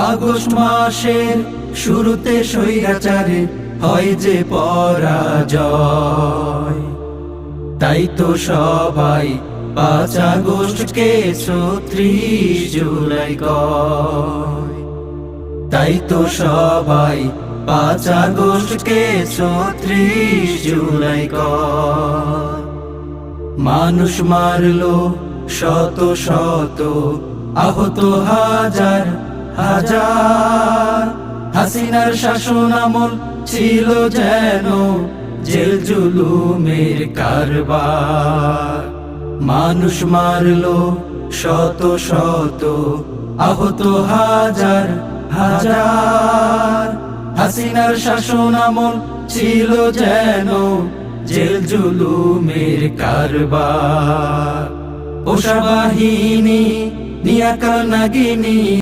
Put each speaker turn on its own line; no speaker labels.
August মাসের শুরুতে স্বৈরাচারে হয় যে পরাজয়, তাই তো সবাই 5 আগস্টকে 36 জুলাই কয়। তাই তো সবাই 5 আগস্টকে 36 জুলাই কয়। মানুষ মারলো শত শত, আহত হাজার হাজার। হাসিনার শাসন আমল ছিল যেন জেল জুলুমের কারবার। মানুষ মারলো শত শত, আহত হাজার হাজার। হাসিনার শাসন আমল ছিল যেন জেল জুলুমের কারবার। পোষা বাহিনী নিয়াকা নাগিনী